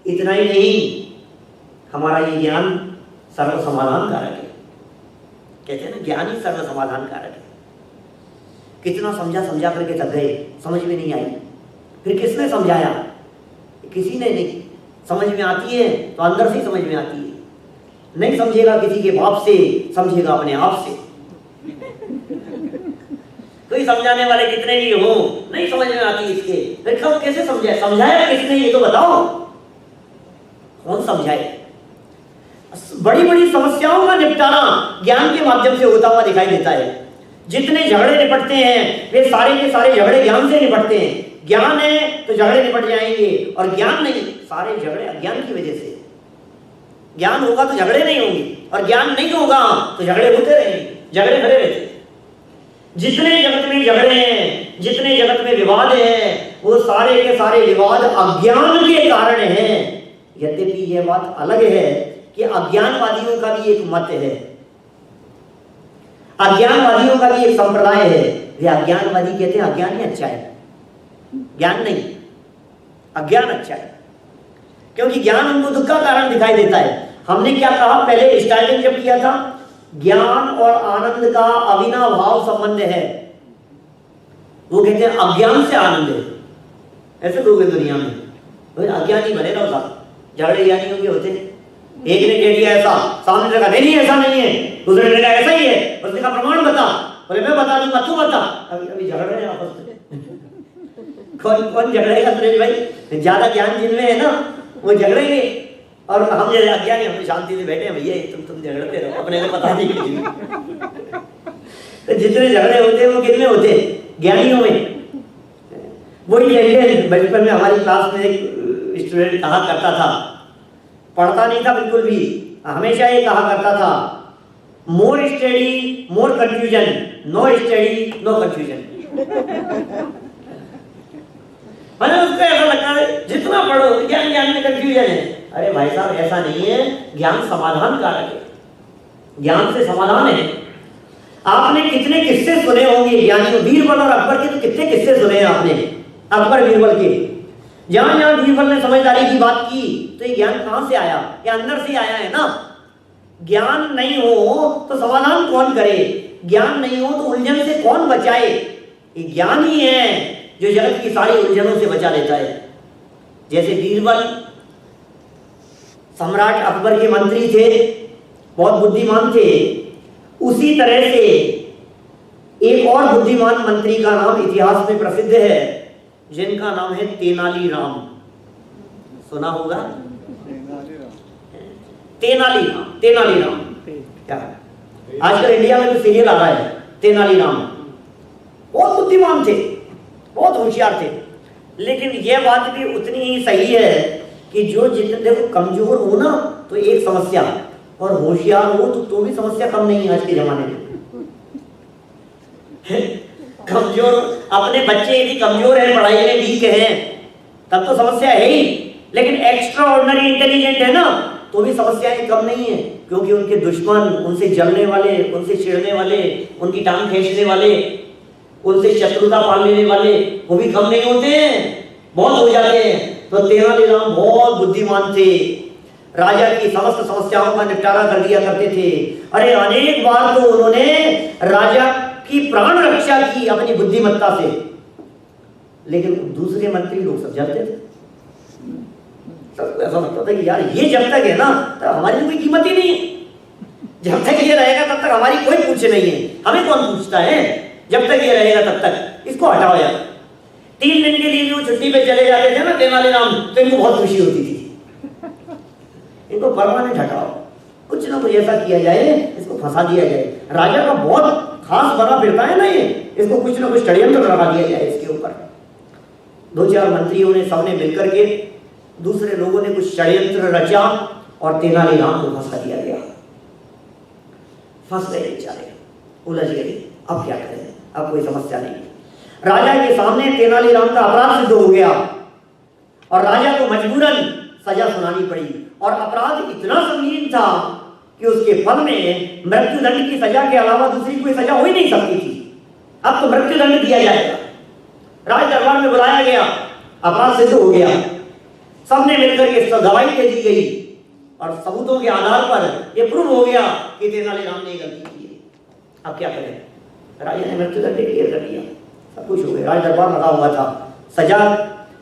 इतना ही नहीं, हमारा ये ज्ञान सर्व समाधान कारक है। कहते हैं ना, ज्ञान ही सर्व समाधान कारक है। कितना समझा करके थक गए, समझ में नहीं आई, फिर किसने समझाया? किसी ने नहीं। समझ में आती है तो अंदर से ही समझ में आती है, नहीं समझेगा किसी के बाप से, समझेगा अपने आप से। कोई समझाने वाले कितने भी हो, नहीं समझ में आती इसके, फिर कब कैसे समझाए? समझाया किसने ये तो बताओ, कौन समझाए? बड़ी बड़ी समस्याओं का निपटारा ज्ञान के माध्यम से होता हुआ दिखाई देता है। जितने झगड़े निपटते हैं वे सारे के सारे झगड़े ज्ञान से निपटते हैं। ज्ञान है तो झगड़े निपट जाएंगे, और ज्ञान नहीं, सारे झगड़े अज्ञान की वजह से। ज्ञान होगा तो झगड़े नहीं होंगे, और ज्ञान नहीं होगा तो झगड़े होते रहेंगे, झगड़े खड़े रहते। जितने जगत में झगड़े हैं, जितने जगत में विवाद हैं, वो सारे के सारे विवाद अज्ञान के कारण हैं। यद्यपि यह बात अलग है कि अज्ञानवादियों का भी एक मत है, अज्ञानवादियों का भी एक संप्रदाय है। वे अज्ञानवादी कहते हैं अज्ञान ही अच्छा है, ज्ञान नहीं, अज्ञान अच्छा है, क्योंकि ज्ञान उनको दुख का कारण दिखाई देता है। हमने क्या कहा पहले स्टार्टिंग जब किया था, ज्ञान और आनंद का अविनाभाव संबंध है। वो कहते हैं अज्ञान से आनंद है। ऐसे लोग हैं दुनिया में, अज्ञान ही बने रहो साहब, झगड़े ज्ञानियों के होते हैं। एक ने कह दिया ऐसा, सामने ने कहा नहीं ऐसा नहीं है, दूसरे ने कहा ऐसा ही है, उसने कहा प्रमाण बता, बोले मैं बता दूंगा, तू बता। अभी झगड़ रहे हैं आपस में। कौन झगड़ेगा सुरेश भाई? ज्यादा ज्ञान जिनमें है ना वो झगड़ेंगे, और हम जैसे अज्ञानी हम शांति से बैठे हैं, भैया तुम झगड़ते रहो, अपने को पता नहीं किसी। तो जितने झगड़े होते हैं वो कितने होते हैं? ज्ञानियों में। वही जैसे बचपन में हमारी क्लास में एक स्टूडेंट कहा करता था, पढ़ता नहीं था बिल्कुल भी, हमेशा ये कहा करता था, more study more confusion, no study no confusion. मैंने उसको ऐसा लगता है जितना पढ़ो ज्ञान ज्ञान में कंफ्यूजन है। अरे भाई साहब ऐसा नहीं है, ज्ञान समाधान कारक है, ज्ञान से समाधान है। आपने कितने किस्से सुने होंगे ज्ञानियों, बीरबल और अकबर के तो कितने किस्से सुने हैं आपने, अकबर बीरबल के। जहां जहां बीरबल ने समझदारी की बात की तो ये ज्ञान कहां से आया? ये अंदर से आया है ना। ज्ञान नहीं हो तो समाधान कौन करे? ज्ञान नहीं हो तो उलझन से कौन बचाए? ये ज्ञान ही है जो जगत की सारी उलझनों से बचा लेता है। जैसे बीरबल सम्राट अकबर के मंत्री थे, बहुत बुद्धिमान थे, उसी तरह से एक और बुद्धिमान मंत्री का नाम इतिहास में प्रसिद्ध है, जिनका नाम है तेनालीराम। सुना होगा तेनालीराम। तेनालीराम क्या है? आजकल इंडिया में तो सीरियल आ रहा है तेनालीराम। बहुत बुद्धिमान थे, बहुत होशियार थे, लेकिन यह बात भी उतनी ही सही है कि जो जितने देखो कमजोर हो ना तो एक समस्या, और होशियार हो तो भी समस्या कम नहीं है आज के जमाने में। कमजोर, अपने बच्चे यदि कमजोर है, पढ़ाई में वीक है, तब तो समस्या है ही, लेकिन एक्स्ट्रा ऑर्डिनरी इंटेलिजेंट है ना तो भी समस्याएं कम नहीं है, क्योंकि उनके दुश्मन, उनसे जलने वाले, उनसे चिढ़ने वाले, उनकी टांग खींचने वाले, उनसे शत्रुता पाल लेने वाले वो भी कम नहीं होते हैं, बहुत हो जाते हैं। तो तेनालीराम बहुत बुद्धिमान थे, राजा की समस्त समस्याओं का निपटारा कर दिया करते थे। अरे अनेक बार तो उन्होंने राजा की प्राण रक्षा की अपनी बुद्धिमत्ता से, लेकिन दूसरे मंत्री लोग सब जलते थे। सबको ऐसा लगता था कि यार ये जब तक है ना तो हमारी कोई कीमत ही नहीं है, जब तक ये रहेगा तब तक हमारी कोई पूछ नहीं है, हमें कौन पूछता है? जब तक ये रहेगा तब तक इसको हटाओ यार। 3 दिन के लिए भी वो छुट्टी पे चले जाते थे ना तेनालीराम, तो इनको बहुत खुशी होती थी, इनको परमानेंट हटाओ, कुछ ना कुछ ऐसा किया जाए, इसको फंसा दिया जाए। राजा का बहुत खास बना फिरता है ना ये, इसको कुछ ना कुछ षड्यंत्र लगा दिया जाए इसके ऊपर। 2-4 मंत्रियों ने सबने मिलकर के, दूसरे लोगों ने कुछ षड्यंत्र रचा और तेनालीराम को फंसा दिया गया। फंस गए बेचारे, उलझ गए, अब क्या करें, अब कोई समस्या नहीं। राजा के सामने तेनालीराम का अपराध सिद्ध हो गया और राजा को मजबूरन सजा सुनानी पड़ी, और अपराध इतना संगीन था कि उसके फल में मृत्युदंड की सजा के अलावा दूसरी कोई सजा हो ही नहीं सकती थी। अब तो मृत्युदंड दिया जाएगा। राज दरबार में बुलाया गया, अपराध सिद्ध हो गया, सबने मिलकर के गवाही दे दी गई और सबूतों के आधार पर यह प्रूव हो गया कि तेनालीराम ने गलती की है। अब क्या करें? राजा ने मृत्युदंड क्लियर कर दिया, सब कुछ हो गया, राज दरबार लगा हुआ था। सजा,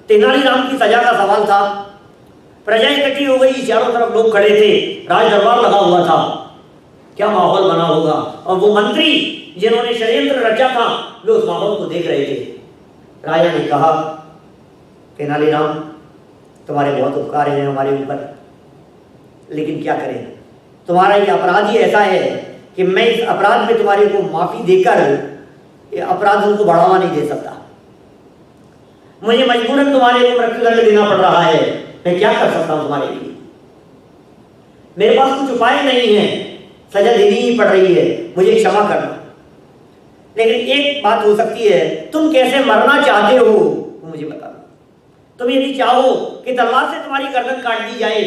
तेनालीराम की सजा का सवाल था। प्रजा इकट्ठी हो गई, चारों तरफ लोग खड़े थे, राज दरबार लगा हुआ था। क्या माहौल बना होगा? और वो मंत्री जिन्होंने षड्यंत्र रचा था वे उस माहौल को देख रहे थे। राजा ने कहा, तेनालीराम तुम्हारे बहुत उपकार हैं हमारे ऊपर, लेकिन क्या करें, तुम्हारा ये अपराध ही ऐसा है कि मैं इस अपराध में तुम्हारे को माफी देकर अपराधों को बढ़ावा नहीं दे सकता। मुझे मजबूरन तुम्हारे को मृत्युदंड देना पड़ रहा है। मैं क्या कर सकता हूं तुम्हारे लिए? मेरे पास कुछ उपाय नहीं है, सजा देनी ही पड़ रही है, मुझे क्षमा करना। लेकिन एक बात हो सकती है, तुम कैसे मरना चाहते हो वो मुझे बता दो। तुम यदि चाहो कि तलवार से तुम्हारी गर्दन काट दी जाए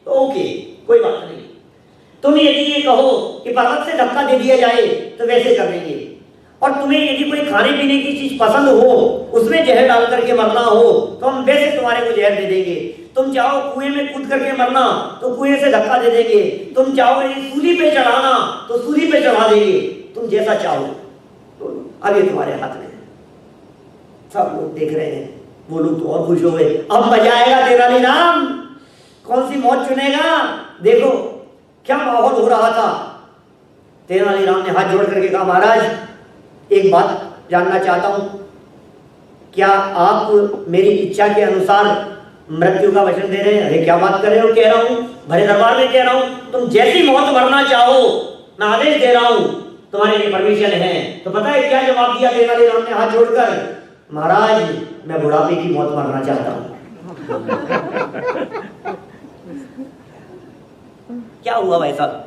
तो ओके, कोई बात नहीं। तुम यदि ये कहो कि पर्वत से धक्का दे दिया जाए तो वैसे कर देंगे। और तुम्हें यदि कोई खाने पीने की चीज पसंद हो, उसमें जहर डाल करके मरना हो तो हम वैसे तुम्हारे को जहर दे देंगे। तुम चाहो कुएं में कूद करके मरना तो कुएं से धक्का दे देंगे। तुम चाहो यदि सूली पे चढ़ाना तो सूली पे चढ़ा देंगे। तुम जैसा चाहो। तो अब ये तुम्हारे हाथ में है। सब लोग देख रहे हैं, वो लोग तो और खुश हो गए। अब मजा आएगा तेनालीराम, कौन सी मौत चुनेगा? देखो क्या माहौल हो रहा था। तेनालीराम ने हाथ जोड़ करके कहा, महाराज एक बात जानना चाहता हूं, क्या आप मेरी इच्छा के अनुसार मृत्यु का वचन दे रहे हैं? अरे क्या बात कर रहे हो? कह रहा हूं, भरे दरबार में कह रहा हूं, तुम जैसी मौत मरना चाहो मैं आदेश दे रहा हूं, तुम्हारे लिए परमिशन है। तो पता है क्या जवाब दिया तेनालीराम ने हाथ जोड़कर? महाराज मैं बुढ़ापे की मौत मरना चाहता हूं। क्या हुआ भाई साहब?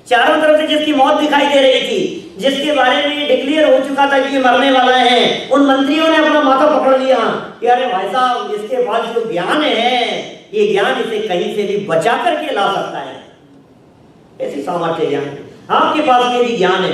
चारों तरफ से जिसकी मौत दिखाई दे रही थी, जिसके बारे में डिक्लेयर हो चुका था कि ये मरने वाला है, उन मंत्रियों ने अपना माथा पकड़ लिया कि अरे भाई साहब, इसके पास जो ज्ञान है, ये ज्ञान इसे कहीं से भी बचा करके ला सकता है। ऐसी सामर्थ्य ज्ञान आपके पास में भी ज्ञान है।